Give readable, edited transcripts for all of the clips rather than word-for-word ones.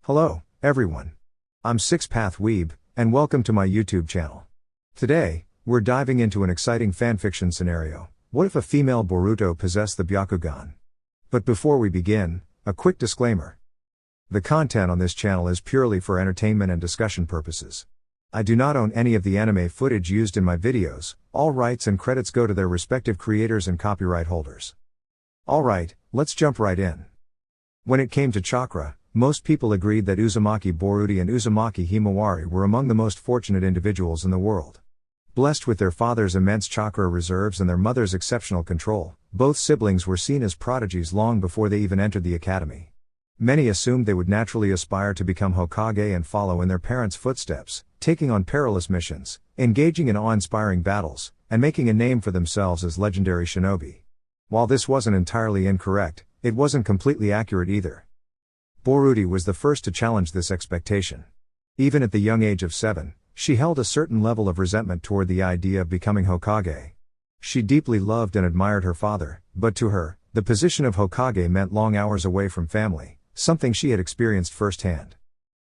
Hello, everyone. I'm Six Path Weeb, and welcome to my YouTube channel. Today, we're diving into an exciting fanfiction scenario. What if a female Boruto possessed the Byakugan? But before we begin, a quick disclaimer. The content on this channel is purely for entertainment and discussion purposes. I do not own any of the anime footage used in my videos. All rights and credits go to their respective creators and copyright holders. Alright, let's jump right in. When it came to chakra, most people agreed that Uzumaki Boruto and Uzumaki Himawari were among the most fortunate individuals in the world. Blessed with their father's immense chakra reserves and their mother's exceptional control, both siblings were seen as prodigies long before they even entered the academy. Many assumed they would naturally aspire to become Hokage and follow in their parents' footsteps, taking on perilous missions, engaging in awe-inspiring battles, and making a name for themselves as legendary shinobi. While this wasn't entirely incorrect, it wasn't completely accurate either. Boruto was the first to challenge this expectation. Even at the young age of 7, she held a certain level of resentment toward the idea of becoming Hokage. She deeply loved and admired her father, but to her, the position of Hokage meant long hours away from family, something she had experienced firsthand.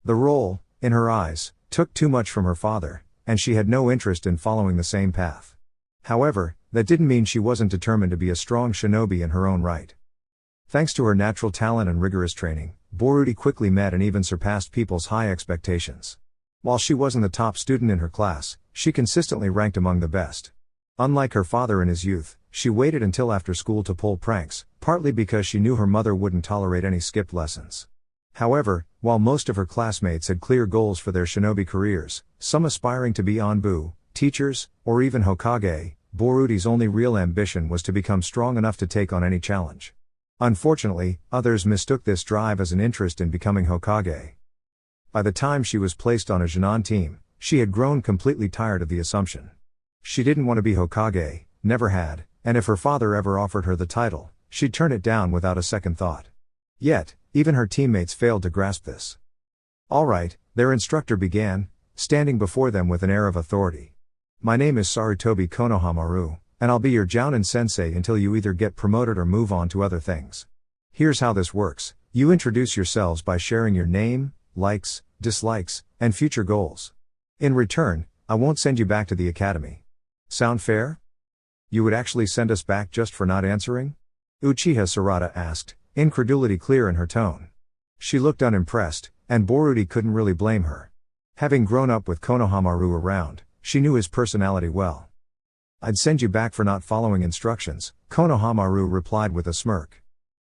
The role, in her eyes, took too much from her father, and she had no interest in following the same path. However, that didn't mean she wasn't determined to be a strong shinobi in her own right. Thanks to her natural talent and rigorous training, Boruto quickly met and even surpassed people's high expectations. While she wasn't the top student in her class, she consistently ranked among the best. Unlike her father in his youth, she waited until after school to pull pranks, partly because she knew her mother wouldn't tolerate any skipped lessons. However, while most of her classmates had clear goals for their shinobi careers, some aspiring to be Anbu, teachers, or even Hokage, Boruto's only real ambition was to become strong enough to take on any challenge. Unfortunately, others mistook this drive as an interest in becoming Hokage. By the time she was placed on a Junon team, she had grown completely tired of the assumption. She didn't want to be Hokage, never had, and if her father ever offered her the title, she'd turn it down without a second thought. Yet, even her teammates failed to grasp this. Alright, their instructor began, standing before them with an air of authority. My name is Sarutobi Konohamaru, and I'll be your Jounin sensei until you either get promoted or move on to other things. Here's how this works. You introduce yourselves by sharing your name, likes, dislikes, and future goals. In return, I won't send you back to the academy. Sound fair? You would actually send us back just for not answering? Uchiha Sarada asked, incredulity clear in her tone. She looked unimpressed, and Boruto couldn't really blame her. Having grown up with Konohamaru around, she knew his personality well. I'd send you back for not following instructions, Konohamaru replied with a smirk.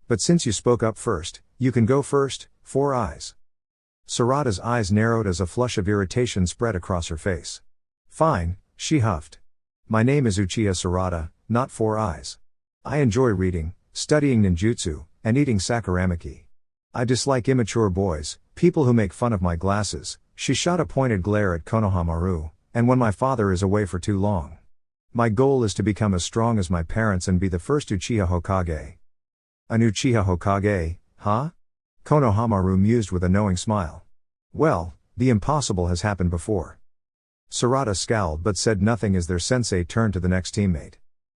But since you spoke up first, you can go first, 4 eyes. Sarada's eyes narrowed as a flush of irritation spread across her face. Fine, she huffed. My name is Uchiha Sarada, not 4 eyes. I enjoy reading, studying ninjutsu, and eating sakuramaki. I dislike immature boys, people who make fun of my glasses. She shot a pointed glare at Konohamaru, and when my father is away for too long. My goal is to become as strong as my parents and be the first Uchiha Hokage. An Uchiha Hokage, huh? Konohamaru mused with a knowing smile. Well, the impossible has happened before. Sarada scowled but said nothing as their sensei turned to the next teammate.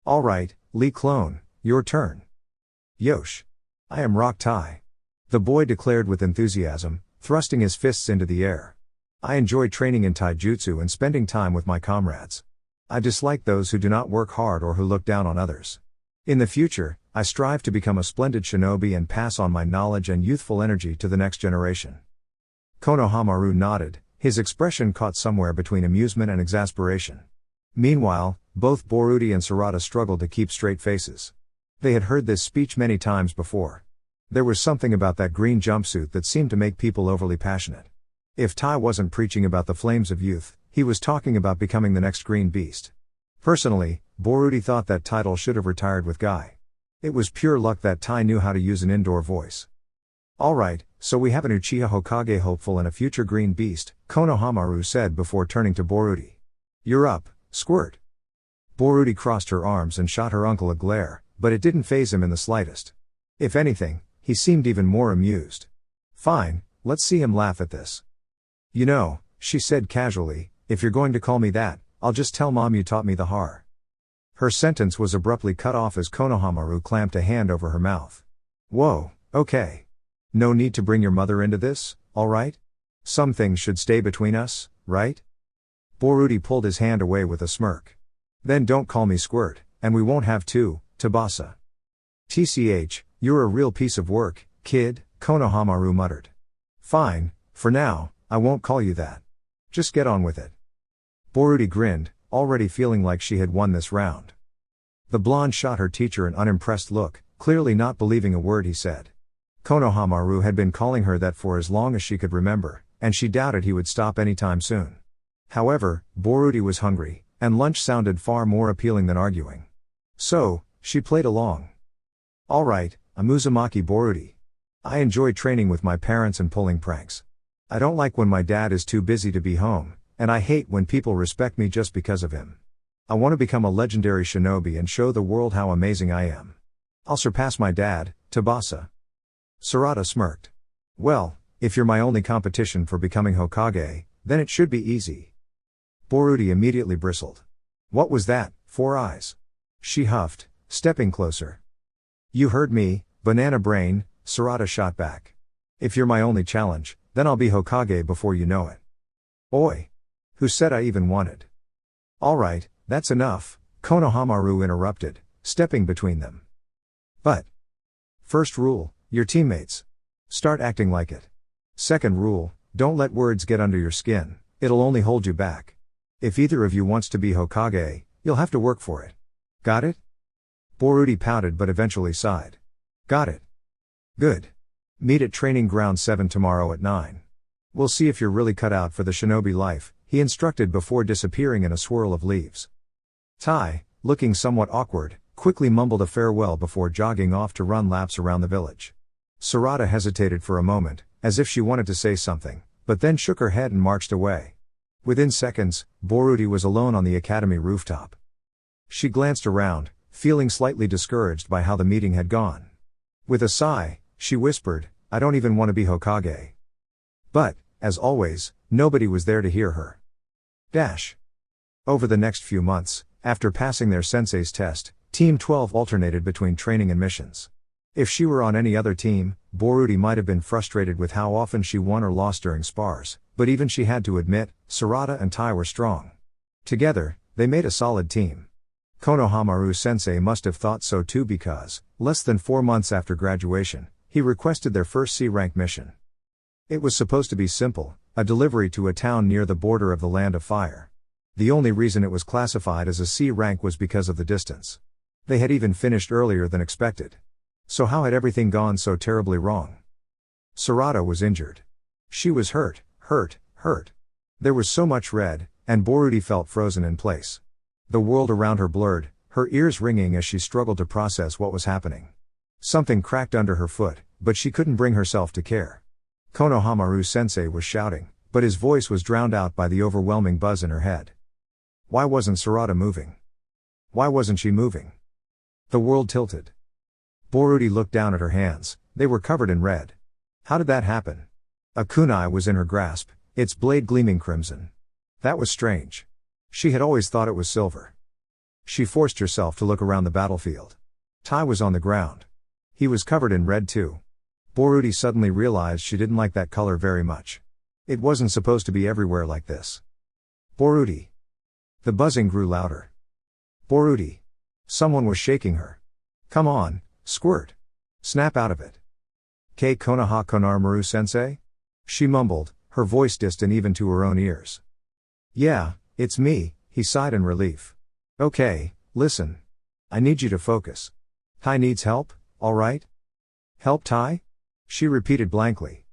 Alright, Lee Clone, your turn. Yosh. I am Rock Tai. The boy declared with enthusiasm, thrusting his fists into the air. I enjoy training in taijutsu and spending time with my comrades. I dislike those who do not work hard or who look down on others. In the future, I strive to become a splendid shinobi and pass on my knowledge and youthful energy to the next generation. Konohamaru nodded, his expression caught somewhere between amusement and exasperation. Meanwhile, both Boruto and Sarada struggled to keep straight faces. They had heard this speech many times before. There was something about that green jumpsuit that seemed to make people overly passionate. If Tai wasn't preaching about the flames of youth, he was talking about becoming the next green beast. Personally, Boruto thought that title should have retired with Guy. It was pure luck that Tai knew how to use an indoor voice. Alright, so we have an Uchiha Hokage hopeful and a future green beast, Konohamaru said before turning to Boruto. You're up, Squirt. Boruto crossed her arms and shot her uncle a glare, but it didn't faze him in the slightest. If anything, he seemed even more amused. Fine, let's see him laugh at this. You know, she said casually, if you're going to call me that, I'll just tell Mom you taught me the har. Her sentence was abruptly cut off as Konohamaru clamped a hand over her mouth. Whoa, okay. No need to bring your mother into this, alright? Some things should stay between us, right? Boruto pulled his hand away with a smirk. Then don't call me Squirt, and we won't have to, Tsubasa. TCH, you're a real piece of work, kid, Konohamaru muttered. Fine, for now, I won't call you that. Just get on with it. Boruto grinned, already feeling like she had won this round. The blonde shot her teacher an unimpressed look, clearly not believing a word he said. Konohamaru had been calling her that for as long as she could remember, and she doubted he would stop anytime soon. However, Boruto was hungry, and lunch sounded far more appealing than arguing. So, she played along. Alright, I'm Uzumaki Boruto. I enjoy training with my parents and pulling pranks. I don't like when my dad is too busy to be home, and I hate when people respect me just because of him. I want to become a legendary shinobi and show the world how amazing I am. I'll surpass my dad, Tsubasa. Sarada smirked. Well, if you're my only competition for becoming Hokage, then it should be easy. Boruto immediately bristled. What was that, 4 eyes? She huffed, stepping closer. You heard me, banana brain, Sarada shot back. If you're my only challenge, then I'll be Hokage before you know it. Oi! Who said I even wanted? Alright, that's enough, Konohamaru interrupted, stepping between them. But. First rule, your teammates. Start acting like it. Second rule, don't let words get under your skin, it'll only hold you back. If either of you wants to be Hokage, you'll have to work for it. Got it? Boruto pouted but eventually sighed. Got it. Good. Meet at Training Ground 7 tomorrow at 9. We'll see if you're really cut out for the shinobi life, he instructed before disappearing in a swirl of leaves. Tai, looking somewhat awkward, quickly mumbled a farewell before jogging off to run laps around the village. Sarada hesitated for a moment, as if she wanted to say something, but then shook her head and marched away. Within seconds, Boruto was alone on the academy rooftop. She glanced around, feeling slightly discouraged by how the meeting had gone. With a sigh, she whispered, I don't even want to be Hokage. But, as always, nobody was there to hear her. Over the next few months, after passing their sensei's test, Team 12 alternated between training and missions. If she were on any other team, Boruto might have been frustrated with how often she won or lost during spars, but even she had to admit, Sarada and Tai were strong. Together, they made a solid team. Konohamaru sensei must have thought so too because, less than 4 months after graduation, he requested their first C-rank mission. It was supposed to be simple, a delivery to a town near the border of the Land of Fire. The only reason it was classified as a C rank was because of the distance. They had even finished earlier than expected. So how had everything gone so terribly wrong? Sarada was injured. She was hurt. There was so much red, and Boruto felt frozen in place. The world around her blurred, her ears ringing as she struggled to process what was happening. Something cracked under her foot, but she couldn't bring herself to care. Konohamaru sensei was shouting, but his voice was drowned out by the overwhelming buzz in her head. Why wasn't Sarada moving? Why wasn't she moving? The world tilted. Boruto looked down at her hands, they were covered in red. How did that happen? A kunai was in her grasp, its blade gleaming crimson. That was strange. She had always thought it was silver. She forced herself to look around the battlefield. Tai was on the ground. He was covered in red too. Boruto suddenly realized she didn't like that color very much. It wasn't supposed to be everywhere like this. Boruto. The buzzing grew louder. Boruto. Someone was shaking her. Come on, Squirt. Snap out of it. Kei Konoha Konohamaru sensei? She mumbled, her voice distant even to her own ears. Yeah, it's me, he sighed in relief. Okay, listen. I need you to focus. Tai needs help, alright? Help Tai? She repeated blankly.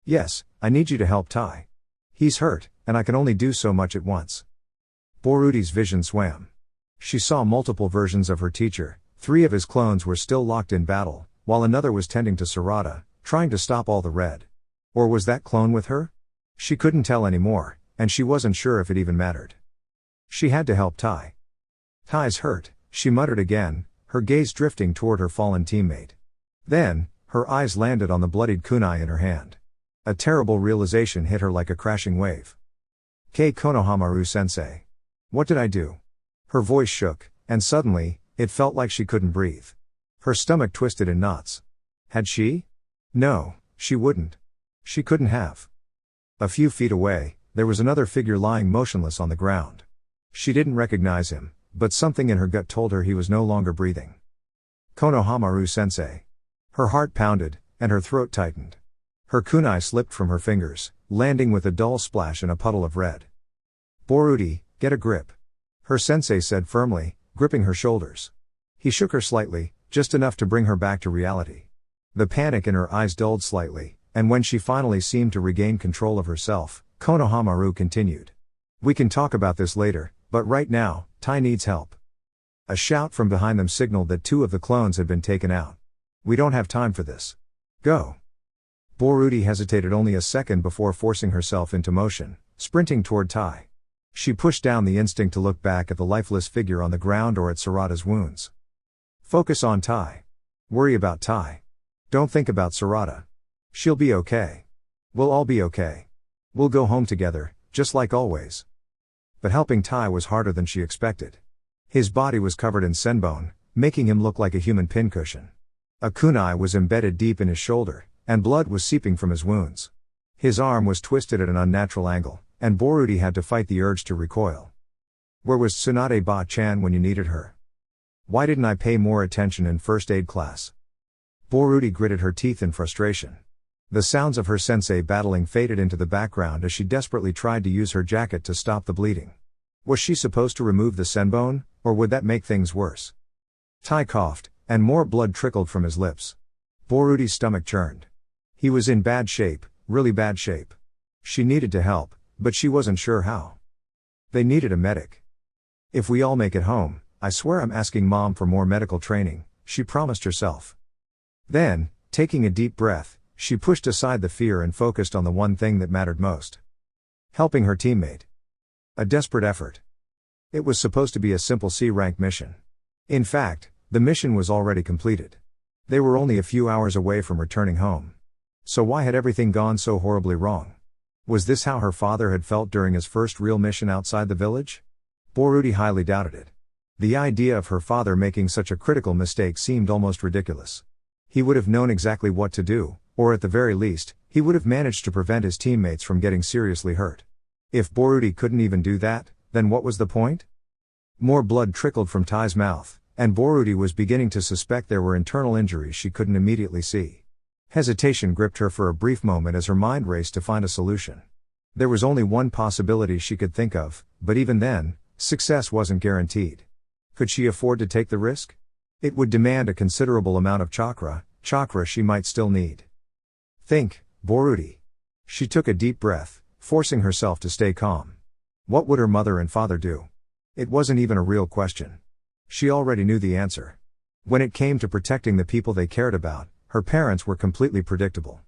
Yes, I need you to help Tai. He's hurt, and I can only do so much at once. Boruto's vision swam. She saw multiple versions of her teacher, 3 of his clones were still locked in battle, while another was tending to Sarada, trying to stop all the red. Or was that clone with her? She couldn't tell anymore, and she wasn't sure if it even mattered. She had to help Tai. Tai's hurt, she muttered again, her gaze drifting toward her fallen teammate. Then, her eyes landed on the bloodied kunai in her hand. A terrible realization hit her like a crashing wave. Kei Konohamaru sensei. What did I do? Her voice shook, and suddenly, it felt like she couldn't breathe. Her stomach twisted in knots. Had she? No, she wouldn't. She couldn't have. A few feet away, there was another figure lying motionless on the ground. She didn't recognize him, but something in her gut told her he was no longer breathing. Konohamaru-sensei. Her heart pounded, and her throat tightened. Her kunai slipped from her fingers, landing with a dull splash in a puddle of red. "Boruto, get a grip," her sensei said firmly, gripping her shoulders. He shook her slightly, just enough to bring her back to reality. The panic in her eyes dulled slightly, and when she finally seemed to regain control of herself, Konohamaru continued. "We can talk about this later, but right now, Tai needs help." A shout from behind them signaled that 2 of the clones had been taken out. "We don't have time for this. Go." Boruto hesitated only a second before forcing herself into motion, sprinting toward Tai. She pushed down the instinct to look back at the lifeless figure on the ground or at Sarada's wounds. Focus on Tai. Worry about Tai. Don't think about Sarada. She'll be okay. We'll all be okay. We'll go home together, just like always. But helping Tai was harder than she expected. His body was covered in senbone, making him look like a human pincushion. A kunai was embedded deep in his shoulder, and blood was seeping from his wounds. His arm was twisted at an unnatural angle, and Boruto had to fight the urge to recoil. Where was Tsunade Ba-chan when you needed her? Why didn't I pay more attention in first aid class? Boruto gritted her teeth in frustration. The sounds of her sensei battling faded into the background as she desperately tried to use her jacket to stop the bleeding. Was she supposed to remove the senbone, or would that make things worse? Tai coughed, and more blood trickled from his lips. Boruto's stomach churned. He was in bad shape, really bad shape. She needed to help, but she wasn't sure how. They needed a medic. "If we all make it home, I swear I'm asking Mom for more medical training," she promised herself. Then, taking a deep breath, she pushed aside the fear and focused on the one thing that mattered most. Helping her teammate. A desperate effort. It was supposed to be a simple C-rank mission. In fact, the mission was already completed. They were only a few hours away from returning home. So why had everything gone so horribly wrong? Was this how her father had felt during his first real mission outside the village? Boruto highly doubted it. The idea of her father making such a critical mistake seemed almost ridiculous. He would have known exactly what to do, or at the very least, he would have managed to prevent his teammates from getting seriously hurt. If Boruto couldn't even do that, then what was the point? More blood trickled from Tai's mouth, and Boruto was beginning to suspect there were internal injuries she couldn't immediately see. Hesitation gripped her for a brief moment as her mind raced to find a solution. There was only one possibility she could think of, but even then, success wasn't guaranteed. Could she afford to take the risk? It would demand a considerable amount of chakra she might still need. Think, Boruto. She took a deep breath, forcing herself to stay calm. What would her mother and father do? It wasn't even a real question. She already knew the answer. When it came to protecting the people they cared about, her parents were completely predictable.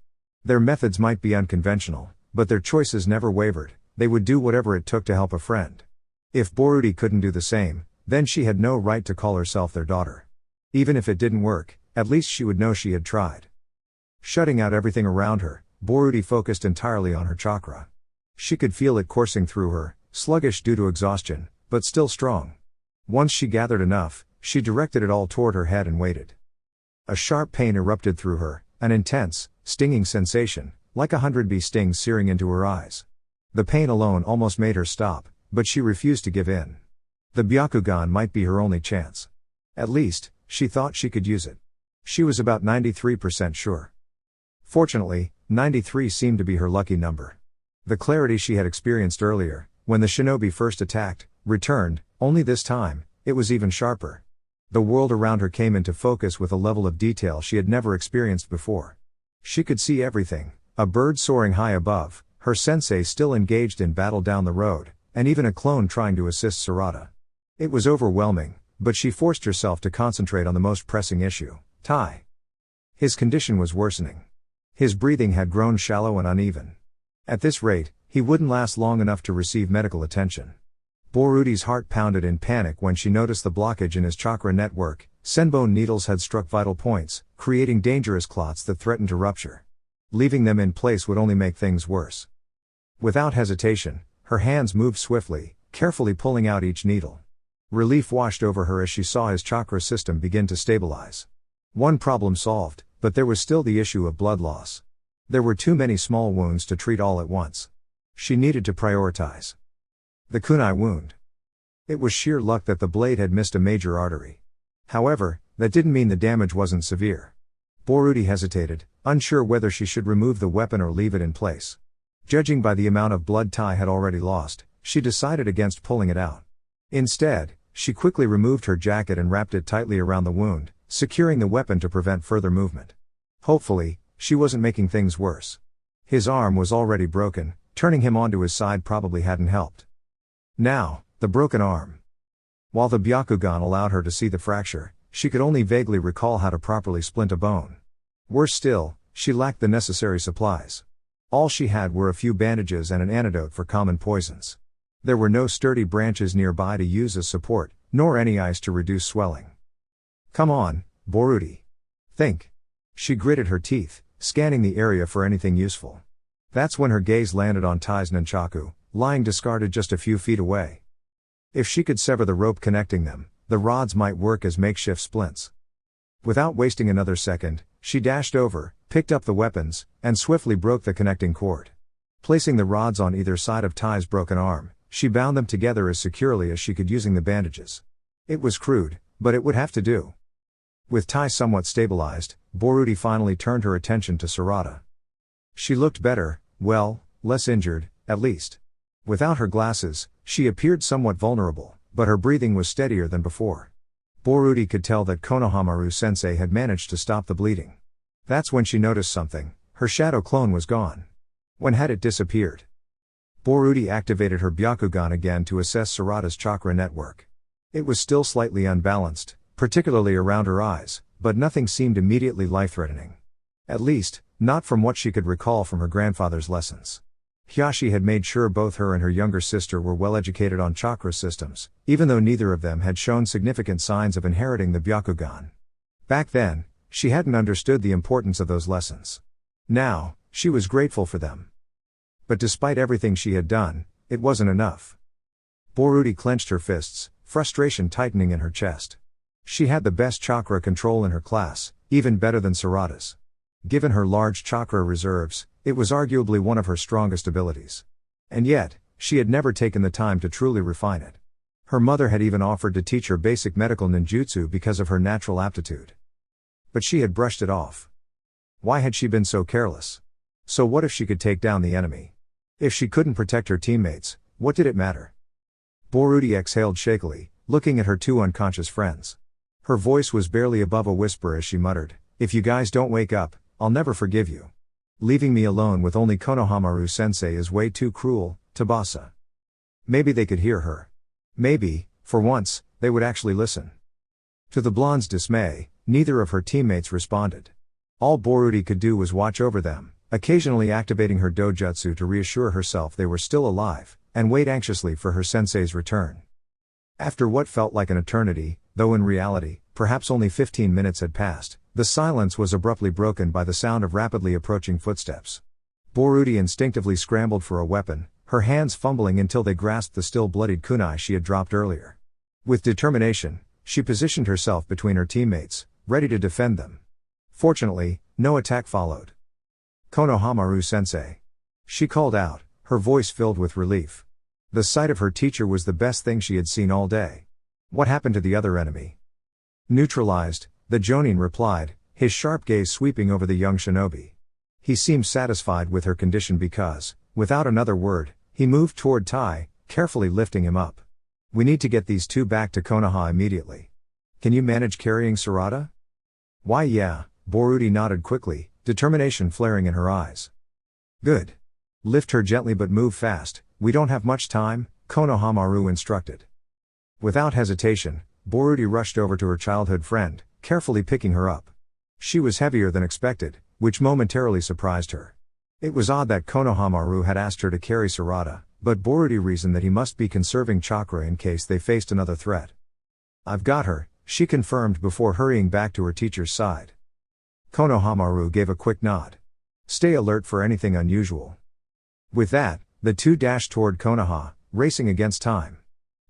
Their methods might be unconventional, but their choices never wavered. They would do whatever it took to help a friend. If Boruto couldn't do the same, then she had no right to call herself their daughter. Even if it didn't work, at least she would know she had tried. Shutting out everything around her, Boruto focused entirely on her chakra. She could feel it coursing through her, sluggish due to exhaustion, but still strong. Once she gathered enough, she directed it all toward her head and waited. A sharp pain erupted through her, an intense, stinging sensation, like 100 bee stings searing into her eyes. The pain alone almost made her stop, but she refused to give in. The Byakugan might be her only chance. At least, she thought she could use it. She was about 93% sure. Fortunately, 93 seemed to be her lucky number. The clarity she had experienced earlier, when the shinobi first attacked, returned, only this time, it was even sharper. The world around her came into focus with a level of detail she had never experienced before. She could see everything, a bird soaring high above, her sensei still engaged in battle down the road, and even a clone trying to assist Sarada. It was overwhelming, but she forced herself to concentrate on the most pressing issue, Tai. His condition was worsening. His breathing had grown shallow and uneven. At this rate, he wouldn't last long enough to receive medical attention. Boruto's heart pounded in panic when she noticed the blockage in his chakra network. Senbone needles had struck vital points, creating dangerous clots that threatened to rupture. Leaving them in place would only make things worse. Without hesitation, her hands moved swiftly, carefully pulling out each needle. Relief washed over her as she saw his chakra system begin to stabilize. One problem solved, but there was still the issue of blood loss. There were too many small wounds to treat all at once. She needed to prioritize. The kunai wound. It was sheer luck that the blade had missed a major artery. However, that didn't mean the damage wasn't severe. Boruto hesitated, unsure whether she should remove the weapon or leave it in place. Judging by the amount of blood Tai had already lost, she decided against pulling it out. Instead, she quickly removed her jacket and wrapped it tightly around the wound, securing the weapon to prevent further movement. Hopefully, she wasn't making things worse. His arm was already broken, turning him onto his side probably hadn't helped. Now, the broken arm. While the Byakugan allowed her to see the fracture, she could only vaguely recall how to properly splint a bone. Worse still, she lacked the necessary supplies. All she had were a few bandages and an antidote for common poisons. There were no sturdy branches nearby to use as support, nor any ice to reduce swelling. Come on, Boruto. Think. She gritted her teeth, scanning the area for anything useful. That's when her gaze landed on Tai's nunchaku, lying discarded just a few feet away. If she could sever the rope connecting them, the rods might work as makeshift splints. Without wasting another second, she dashed over, picked up the weapons, and swiftly broke the connecting cord. Placing the rods on either side of Tai's broken arm, she bound them together as securely as she could using the bandages. It was crude, but it would have to do. With Tai somewhat stabilized, Boruto finally turned her attention to Sarada. She looked better, well, less injured, at least. Without her glasses, she appeared somewhat vulnerable, but her breathing was steadier than before. Boruto could tell that Konohamaru-sensei had managed to stop the bleeding. That's when she noticed something: her shadow clone was gone. When had it disappeared? Boruto activated her Byakugan again to assess Sarada's chakra network. It was still slightly unbalanced, particularly around her eyes, but nothing seemed immediately life-threatening. At least, not from what she could recall from her grandfather's lessons. Hyashi had made sure both her and her younger sister were well educated on chakra systems, even though neither of them had shown significant signs of inheriting the Byakugan. Back then, she hadn't understood the importance of those lessons. Now, she was grateful for them. But despite everything she had done, it wasn't enough. Boruto clenched her fists, frustration tightening in her chest. She had the best chakra control in her class, even better than Sarada's. Given her large chakra reserves, it was arguably one of her strongest abilities. And yet, she had never taken the time to truly refine it. Her mother had even offered to teach her basic medical ninjutsu because of her natural aptitude. But she had brushed it off. Why had she been so careless? So what if she could take down the enemy? If she couldn't protect her teammates, what did it matter? Boruto exhaled shakily, looking at her two unconscious friends. Her voice was barely above a whisper as she muttered, "If you guys don't wake up, I'll never forgive you. Leaving me alone with only Konohamaru-sensei is way too cruel, Tabasa." Maybe they could hear her. Maybe, for once, they would actually listen. To the blonde's dismay, neither of her teammates responded. All Boruto could do was watch over them, occasionally activating her dojutsu to reassure herself they were still alive, and wait anxiously for her sensei's return. After what felt like an eternity, though in reality, perhaps only 15 minutes had passed, the silence was abruptly broken by the sound of rapidly approaching footsteps. Boruto instinctively scrambled for a weapon, her hands fumbling until they grasped the still bloodied kunai she had dropped earlier. With determination, she positioned herself between her teammates, ready to defend them. Fortunately, no attack followed. "Konohamaru-sensei." She called out, her voice filled with relief. The sight of her teacher was the best thing she had seen all day. What happened to the other enemy? "Neutralized," the Jonin replied, his sharp gaze sweeping over the young shinobi. He seemed satisfied with her condition because, without another word, he moved toward Tai, carefully lifting him up. "We need to get these two back to Konoha immediately. Can you manage carrying Sarada?" "Why, yeah," Boruto nodded quickly, determination flaring in her eyes. "Good. Lift her gently but move fast, we don't have much time," Konohamaru instructed. Without hesitation, Boruto rushed over to her childhood friend, carefully picking her up. She was heavier than expected, which momentarily surprised her. It was odd that Konohamaru had asked her to carry Sarada, but Boruto reasoned that he must be conserving chakra in case they faced another threat. "I've got her," she confirmed before hurrying back to her teacher's side. Konohamaru gave a quick nod. "Stay alert for anything unusual." With that, the two dashed toward Konoha, racing against time.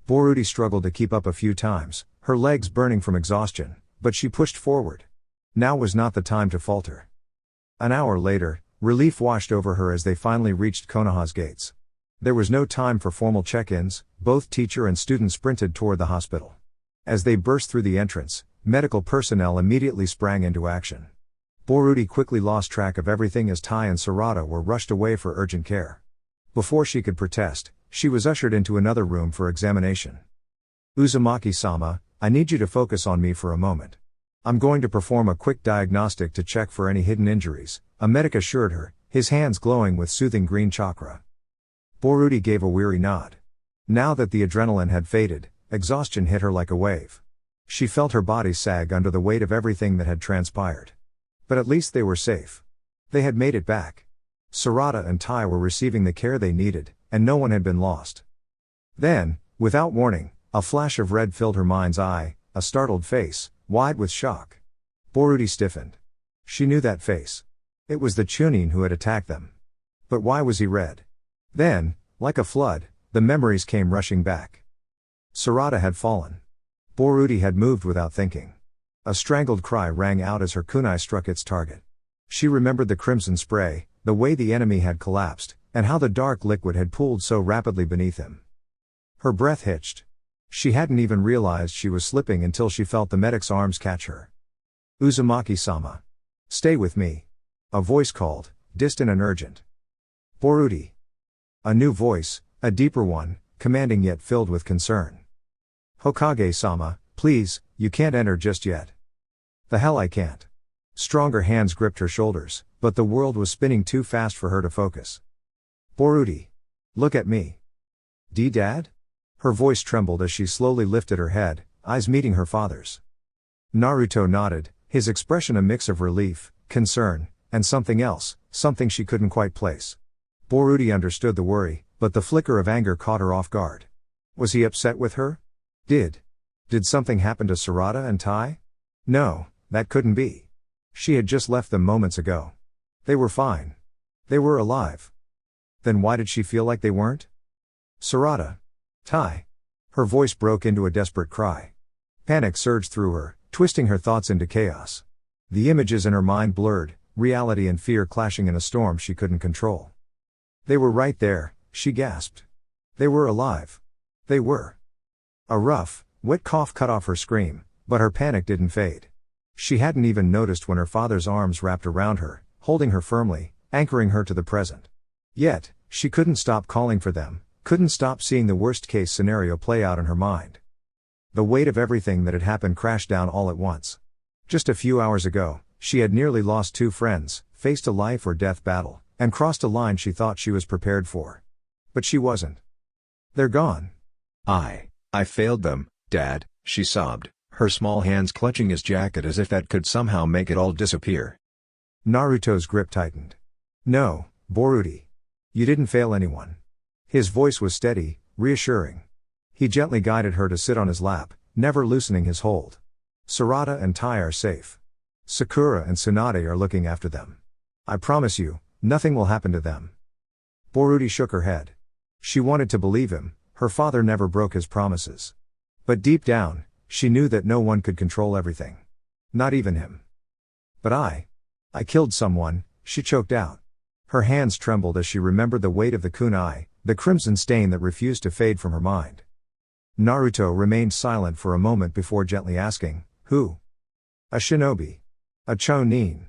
Boruto struggled to keep up a few times, her legs burning from exhaustion, but she pushed forward. Now was not the time to falter. An hour later, Relief washed over her as they finally reached Konoha's gates. There was no time for formal check-ins, both teacher and student sprinted toward the hospital. As they burst through the entrance, medical personnel immediately sprang into action. Boruto quickly lost track of everything as Tai and Sarada were rushed away for urgent care. Before she could protest, she was ushered into another room for examination. Uzumaki-sama, I need you to focus on me for a moment. I'm going to perform a quick diagnostic to check for any hidden injuries, a medic assured her, his hands glowing with soothing green chakra. Boruto gave a weary nod. Now that the adrenaline had faded, exhaustion hit her like a wave. She felt her body sag under the weight of everything that had transpired. But at least they were safe. They had made it back. Sarada and Tai were receiving the care they needed, and no one had been lost. Then, without warning, a flash of red filled her mind's eye, a startled face, wide with shock. Boruto stiffened. She knew that face. It was the Chunin who had attacked them. But why was he red? Then, like a flood, the memories came rushing back. Sarada had fallen. Boruto had moved without thinking. A strangled cry rang out as her kunai struck its target. She remembered the crimson spray, the way the enemy had collapsed, and how the dark liquid had pooled so rapidly beneath him. Her breath hitched. She hadn't even realized she was slipping until she felt the medic's arms catch her. Uzumaki-sama. Stay with me. A voice called, distant and urgent. Boruto. A new voice, a deeper one, commanding yet filled with concern. Hokage-sama, please, you can't enter just yet. The hell I can't. Stronger hands gripped her shoulders, but the world was spinning too fast for her to focus. Boruto. Look at me. Dad? Her voice trembled as she slowly lifted her head, eyes meeting her father's. Naruto nodded, his expression a mix of relief, concern, and something else, something she couldn't quite place. Boruto understood the worry, but the flicker of anger caught her off guard. Was he upset with her? Did something happen to Sarada and Tai? No, that couldn't be. She had just left them moments ago. They were fine. They were alive. Then why did she feel like they weren't? Sarada. Tai. Her voice broke into a desperate cry. Panic surged through her, twisting her thoughts into chaos. The images in her mind blurred, reality and fear clashing in a storm she couldn't control. They were right there, she gasped. They were alive. They were. A rough, wet cough cut off her scream, but her panic didn't fade. She hadn't even noticed when her father's arms wrapped around her, holding her firmly, anchoring her to the present. Yet, she couldn't stop calling for them, couldn't stop seeing the worst-case scenario play out in her mind. The weight of everything that had happened crashed down all at once. Just a few hours ago, she had nearly lost 2 friends, faced a life-or-death battle, and crossed a line she thought she was prepared for. But she wasn't. They're gone. I failed them, Dad, she sobbed, her small hands clutching his jacket as if that could somehow make it all disappear. Naruto's grip tightened. No, Boruto. You didn't fail anyone. His voice was steady, reassuring. He gently guided her to sit on his lap, never loosening his hold. Sarada and Tai are safe. Sakura and Tsunade are looking after them. I promise you, nothing will happen to them. Boruto shook her head. She wanted to believe him, her father never broke his promises. But deep down, she knew that no one could control everything. Not even him. But I killed someone, she choked out. Her hands trembled as she remembered the weight of the kunai, the crimson stain that refused to fade from her mind. Naruto remained silent for a moment before gently asking, who? A shinobi. A Chunin.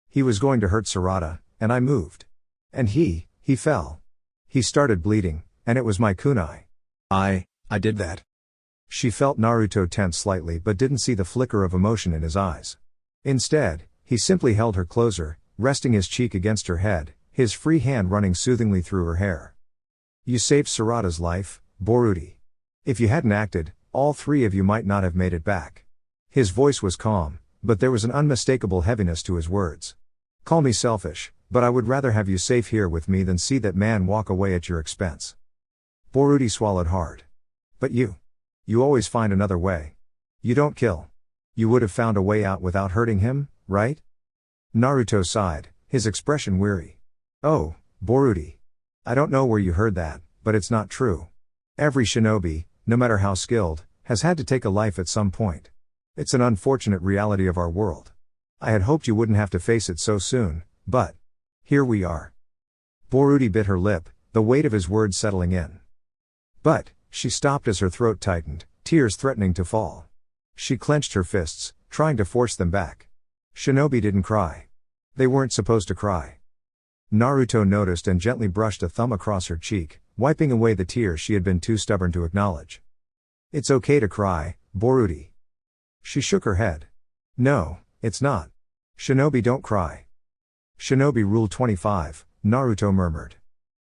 He was going to hurt Sarada, and I moved. And he fell. He started bleeding, and it was my kunai. I did that. She felt Naruto tense slightly but didn't see the flicker of emotion in his eyes. Instead, he simply held her closer, resting his cheek against her head, his free hand running soothingly through her hair. You saved Sarada's life, Boruto. If you hadn't acted, all 3 of you might not have made it back. His voice was calm, but there was an unmistakable heaviness to his words. Call me selfish, but I would rather have you safe here with me than see that man walk away at your expense. Boruto swallowed hard. But you always find another way. You don't kill. You would have found a way out without hurting him, right? Naruto sighed, his expression weary. Oh, Boruto. I don't know where you heard that, but it's not true. Every shinobi, no matter how skilled, has had to take a life at some point. It's an unfortunate reality of our world. I had hoped you wouldn't have to face it so soon, but Here we are. Boruto bit her lip, the weight of his words settling in. But, she stopped as her throat tightened, tears threatening to fall. She clenched her fists, trying to force them back. Shinobi didn't cry. They weren't supposed to cry. Naruto noticed and gently brushed a thumb across her cheek, wiping away the tears she had been too stubborn to acknowledge. It's okay to cry, Boruto. She shook her head. No, it's not. Shinobi don't cry. Shinobi Rule 25, Naruto murmured.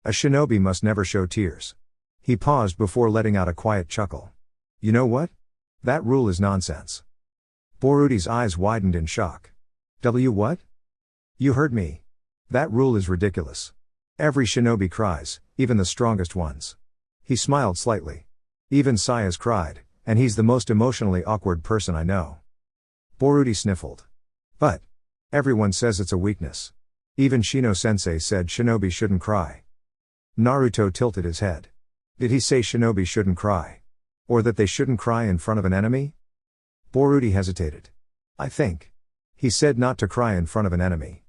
A shinobi must never show tears. He paused before letting out a quiet chuckle. You know what? That rule is nonsense. Boruto's eyes widened in shock. What? You heard me. That rule is ridiculous. Every shinobi cries, even the strongest ones. He smiled slightly. Even Sai has cried, and he's the most emotionally awkward person I know. Boruto sniffled. But everyone says it's a weakness. Even Shino-sensei said shinobi shouldn't cry. Naruto tilted his head. Did he say shinobi shouldn't cry? Or that they shouldn't cry in front of an enemy? Boruto hesitated. I think he said not to cry in front of an enemy.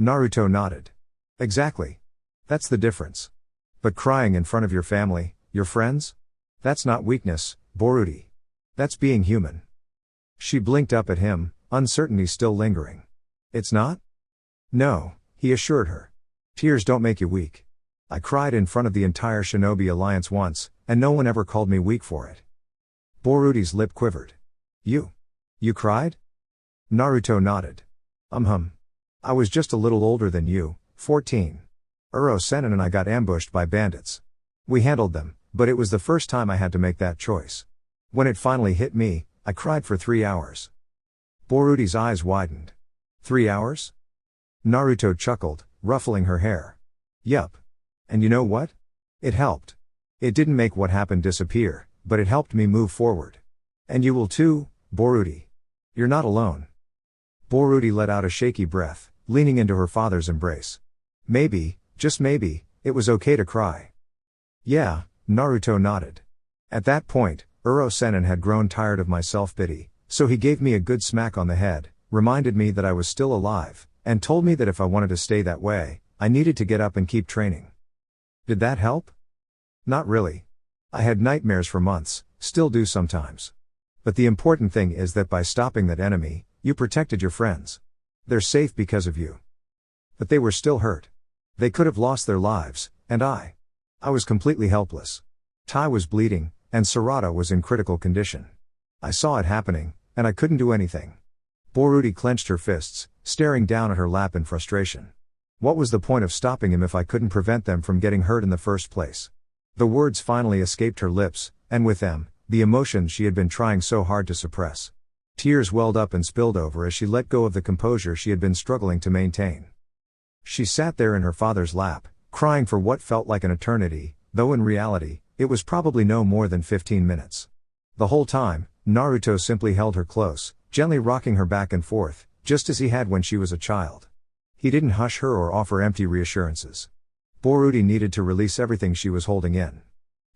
Naruto nodded. Exactly. That's the difference. But crying in front of your family, your friends? That's not weakness, Boruto. That's being human. She blinked up at him, uncertainty still lingering. It's not? No, he assured her. Tears don't make you weak. I cried in front of the entire Shinobi Alliance once, and no one ever called me weak for it. Boruto's lip quivered. You cried? Naruto nodded. I was just a little older than you, 14. Uro-sennin and I got ambushed by bandits. We handled them, but it was the first time I had to make that choice. When it finally hit me, I cried for 3 hours. Boruto's eyes widened. 3 hours? Naruto chuckled, ruffling her hair. Yup. And you know what? It helped. It didn't make what happened disappear, but it helped me move forward. And you will too, Boruto. You're not alone. Boruto let out a shaky breath, leaning into her father's embrace. Maybe, just maybe, it was okay to cry. Yeah, Naruto nodded. At that point, Uro-sennin had grown tired of my self-pity, so he gave me a good smack on the head, reminded me that I was still alive, and told me that if I wanted to stay that way, I needed to get up and keep training. Did that help? Not really. I had nightmares for months, still do sometimes. But the important thing is that by stopping that enemy, you protected your friends. They're safe because of you. But they were still hurt. They could have lost their lives, and I was completely helpless. Tai was bleeding, and Sarada was in critical condition. I saw it happening, and I couldn't do anything. Boruto clenched her fists, staring down at her lap in frustration. What was the point of stopping him if I couldn't prevent them from getting hurt in the first place? The words finally escaped her lips, and with them, the emotions she had been trying so hard to suppress. Tears welled up and spilled over as she let go of the composure she had been struggling to maintain. She sat there in her father's lap, crying for what felt like an eternity, though in reality, it was probably no more than 15 minutes. The whole time, Naruto simply held her close, gently rocking her back and forth, just as he had when she was a child. He didn't hush her or offer empty reassurances. Boruto needed to release everything she was holding in.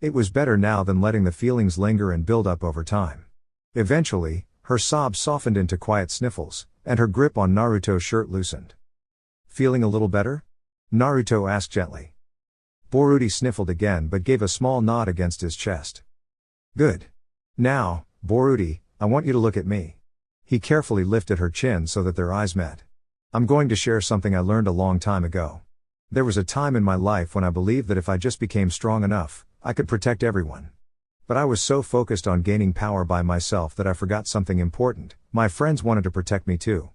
It was better now than letting the feelings linger and build up over time. Eventually, her sobs softened into quiet sniffles, and her grip on Naruto's shirt loosened. Feeling a little better? Naruto asked gently. Boruto sniffled again but gave a small nod against his chest. Good. Now, Boruto, I want you to look at me. He carefully lifted her chin so that their eyes met. I'm going to share something I learned a long time ago. There was a time in my life when I believed that if I just became strong enough, I could protect everyone. But I was so focused on gaining power by myself that I forgot something important. My friends wanted to protect me too.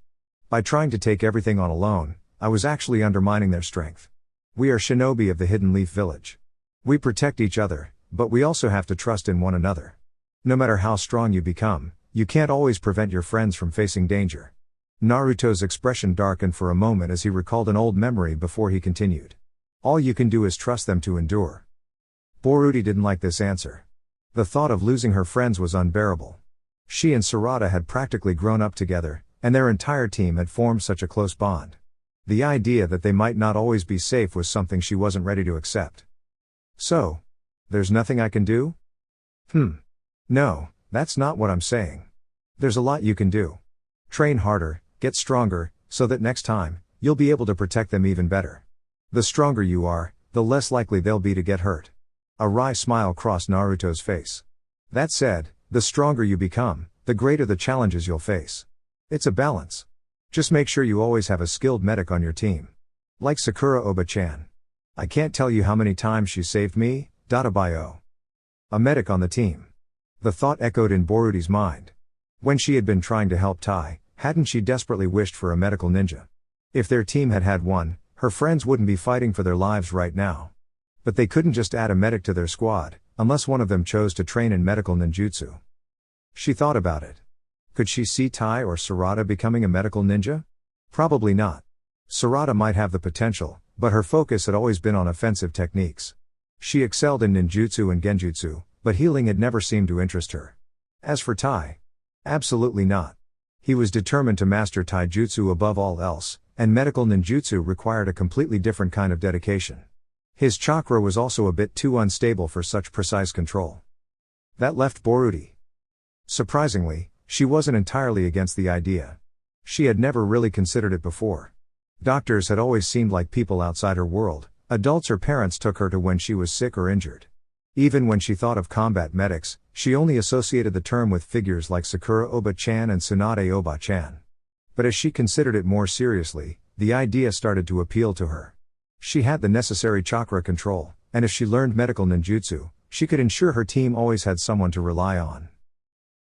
By trying to take everything on alone, I was actually undermining their strength. We are shinobi of the Hidden Leaf Village. We protect each other, but we also have to trust in one another. No matter how strong you become, you can't always prevent your friends from facing danger. Naruto's expression darkened for a moment as he recalled an old memory before he continued. All you can do is trust them to endure. Boruto didn't like this answer. The thought of losing her friends was unbearable. She and Sarada had practically grown up together, and their entire team had formed such a close bond. The idea that they might not always be safe was something she wasn't ready to accept. So, there's nothing I can do? No, that's not what I'm saying. There's a lot you can do. Train harder, get stronger, so that next time, you'll be able to protect them even better. The stronger you are, the less likely they'll be to get hurt. A wry smile crossed Naruto's face. That said, the stronger you become, the greater the challenges you'll face. It's a balance. Just make sure you always have a skilled medic on your team. Like Sakura Oba-chan. I can't tell you how many times she saved me, Databayo. A medic on the team. The thought echoed in Boruti's mind. When she had been trying to help Tai, hadn't she desperately wished for a medical ninja? If their team had had one, her friends wouldn't be fighting for their lives right now. But they couldn't just add a medic to their squad, unless one of them chose to train in medical ninjutsu. She thought about it. Could she see Tai or Sarada becoming a medical ninja? Probably not. Sarada might have the potential, but her focus had always been on offensive techniques. She excelled in ninjutsu and genjutsu, but healing had never seemed to interest her. As for Tai, absolutely not. He was determined to master taijutsu above all else, and medical ninjutsu required a completely different kind of dedication. His chakra was also a bit too unstable for such precise control. That left Boruti. Surprisingly, she wasn't entirely against the idea. She had never really considered it before. Doctors had always seemed like people outside her world. Adults or parents took her to when she was sick or injured. Even when she thought of combat medics, she only associated the term with figures like Sakura Oba-chan and Tsunade Oba-chan. But as she considered it more seriously, the idea started to appeal to her. She had the necessary chakra control, and if she learned medical ninjutsu, she could ensure her team always had someone to rely on.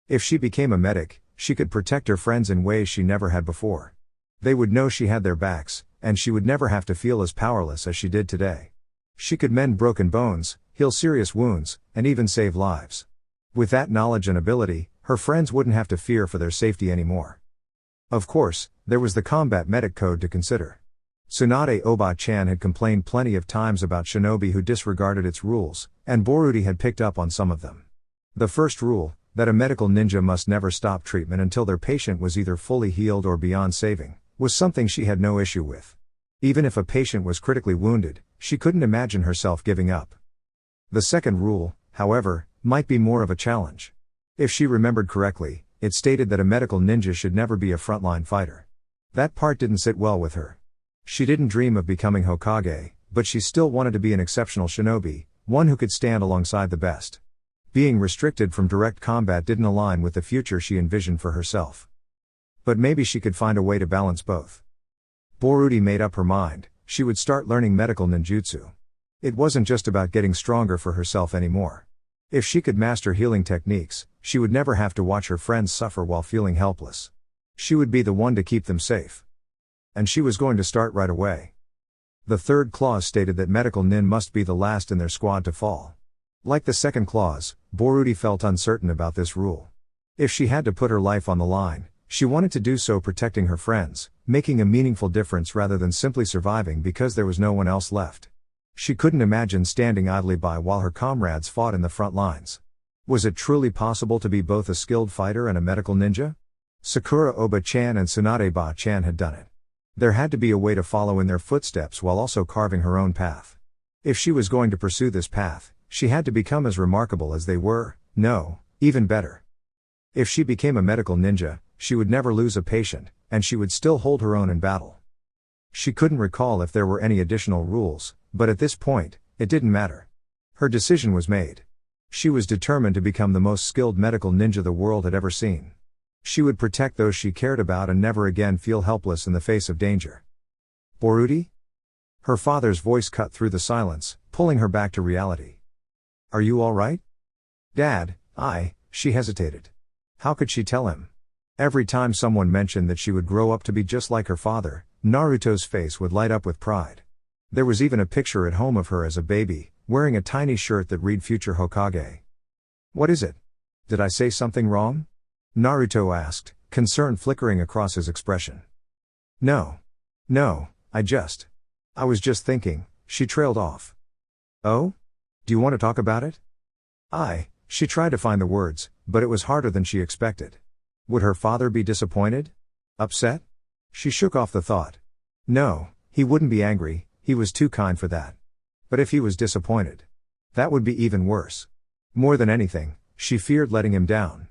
If she became a medic, she could protect her friends in ways she never had before. They would know she had their backs, and she would never have to feel as powerless as she did today. She could mend broken bones, heal serious wounds, and even save lives. With that knowledge and ability, her friends wouldn't have to fear for their safety anymore. Of course, there was the combat medic code to consider. Tsunade Oba-chan had complained plenty of times about shinobi who disregarded its rules, and Boruti had picked up on some of them. The first rule, that a medical ninja must never stop treatment until their patient was either fully healed or beyond saving, was something she had no issue with. Even if a patient was critically wounded, she couldn't imagine herself giving up. The second rule, however, might be more of a challenge. If she remembered correctly, it stated that a medical ninja should never be a frontline fighter. That part didn't sit well with her. She didn't dream of becoming Hokage, but she still wanted to be an exceptional shinobi, one who could stand alongside the best. Being restricted from direct combat didn't align with the future she envisioned for herself. But maybe she could find a way to balance both. Boruti made up her mind, she would start learning medical ninjutsu. It wasn't just about getting stronger for herself anymore. If she could master healing techniques, she would never have to watch her friends suffer while feeling helpless. She would be the one to keep them safe. And she was going to start right away. The third clause stated that medical nin must be the last in their squad to fall. Like the second clause, Boruti felt uncertain about this rule. If she had to put her life on the line, she wanted to do so protecting her friends, making a meaningful difference rather than simply surviving because there was no one else left. She couldn't imagine standing idly by while her comrades fought in the front lines. Was it truly possible to be both a skilled fighter and a medical ninja? Sakura Oba-chan and Tsunade Ba-chan had done it. There had to be a way to follow in their footsteps while also carving her own path. If she was going to pursue this path, she had to become as remarkable as they were, no, even better. If she became a medical ninja, she would never lose a patient, and she would still hold her own in battle. She couldn't recall if there were any additional rules, but at this point, it didn't matter. Her decision was made. She was determined to become the most skilled medical ninja the world had ever seen. She would protect those she cared about and never again feel helpless in the face of danger. Boruti? Her father's voice cut through the silence, pulling her back to reality. Are you all right? Dad, she hesitated. How could she tell him? Every time someone mentioned that she would grow up to be just like her father, Naruto's face would light up with pride. There was even a picture at home of her as a baby, wearing a tiny shirt that read Future Hokage. What is it? Did I say something wrong? Naruto asked, concern flickering across his expression. No, I was just thinking, she trailed off. Oh? Do you want to talk about it? She tried to find the words, but it was harder than she expected. Would her father be disappointed? Upset? She shook off the thought. No, he wouldn't be angry, he was too kind for that. But if he was disappointed, that would be even worse. More than anything, she feared letting him down.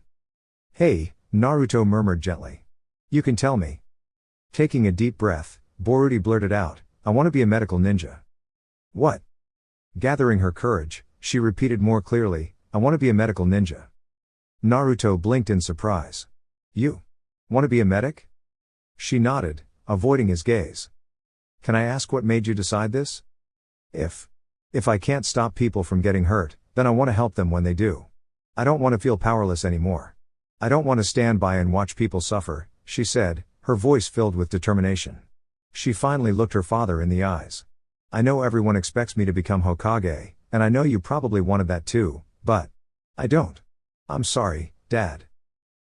Hey, Naruto murmured gently. You can tell me. Taking a deep breath, Boruto blurted out, I want to be a medical ninja. What? Gathering her courage, she repeated more clearly, I want to be a medical ninja. Naruto blinked in surprise. You want to be a medic? She nodded, avoiding his gaze. Can I ask what made you decide this? If I can't stop people from getting hurt, then I want to help them when they do. I don't want to feel powerless anymore. I don't want to stand by and watch people suffer, she said, her voice filled with determination. She finally looked her father in the eyes. I know everyone expects me to become Hokage, and I know you probably wanted that too, but I don't. I'm sorry, Dad.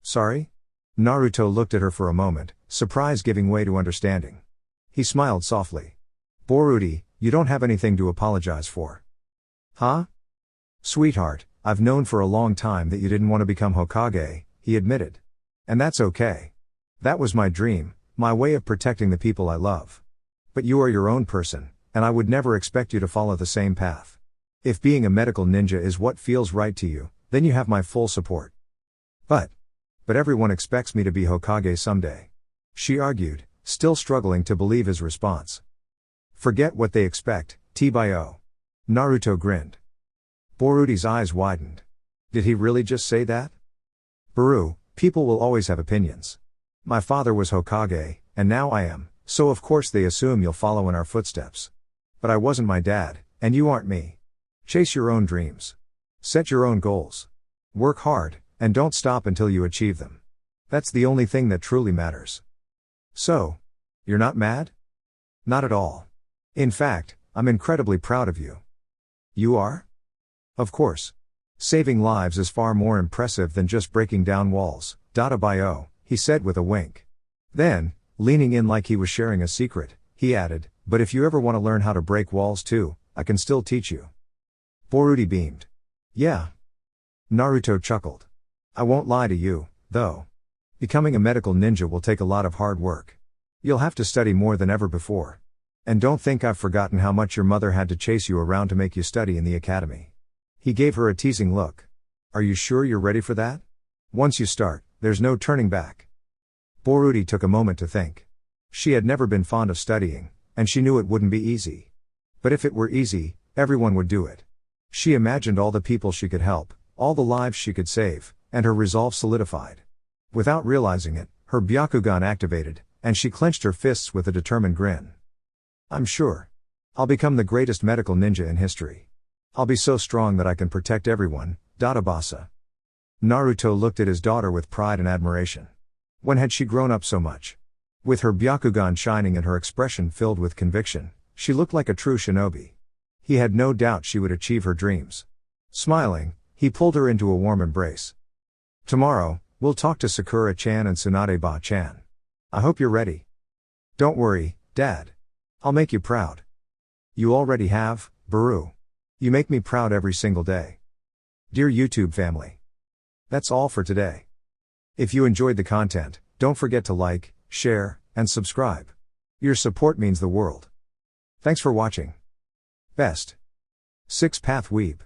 Sorry? Naruto looked at her for a moment, surprise giving way to understanding. He smiled softly. Boruto, you don't have anything to apologize for. Huh? Sweetheart, I've known for a long time that you didn't want to become Hokage, he admitted. And that's okay. That was my dream, my way of protecting the people I love. But you are your own person, and I would never expect you to follow the same path. If being a medical ninja is what feels right to you, then you have my full support. But everyone expects me to be Hokage someday. She argued, still struggling to believe his response. Forget what they expect, T-Bio. Naruto grinned. Boruto's eyes widened. Did he really just say that? Boru, people will always have opinions. My father was Hokage, and now I am, so of course they assume you'll follow in our footsteps. But I wasn't my dad, and you aren't me. Chase your own dreams. Set your own goals. Work hard, and don't stop until you achieve them. That's the only thing that truly matters. So, you're not mad? Not at all. In fact, I'm incredibly proud of you. You are? Of course. Saving lives is far more impressive than just breaking down walls, Bio, he said with a wink. Then, leaning in like he was sharing a secret, he added, but if you ever want to learn how to break walls too, I can still teach you. Boruto beamed. Yeah. Naruto chuckled. I won't lie to you, though. Becoming a medical ninja will take a lot of hard work. You'll have to study more than ever before. And don't think I've forgotten how much your mother had to chase you around to make you study in the academy. He gave her a teasing look. Are you sure you're ready for that? Once you start, there's no turning back. Boruto took a moment to think. She had never been fond of studying, and she knew it wouldn't be easy. But if it were easy, everyone would do it. She imagined all the people she could help, all the lives she could save, and her resolve solidified. Without realizing it, her Byakugan activated, and she clenched her fists with a determined grin. I'm sure. I'll become the greatest medical ninja in history. I'll be so strong that I can protect everyone, Databasa. Naruto looked at his daughter with pride and admiration. When had she grown up so much? With her Byakugan shining and her expression filled with conviction, she looked like a true shinobi. He had no doubt she would achieve her dreams. Smiling, he pulled her into a warm embrace. Tomorrow, we'll talk to Sakura-chan and Tsunade-ba-chan. I hope you're ready. Don't worry, Dad. I'll make you proud. You already have, Boru. You make me proud every single day. Dear YouTube family. That's all for today. If you enjoyed the content, don't forget to like, share, and subscribe. Your support means the world. Thanks for watching. Best. 6 Path Weeb.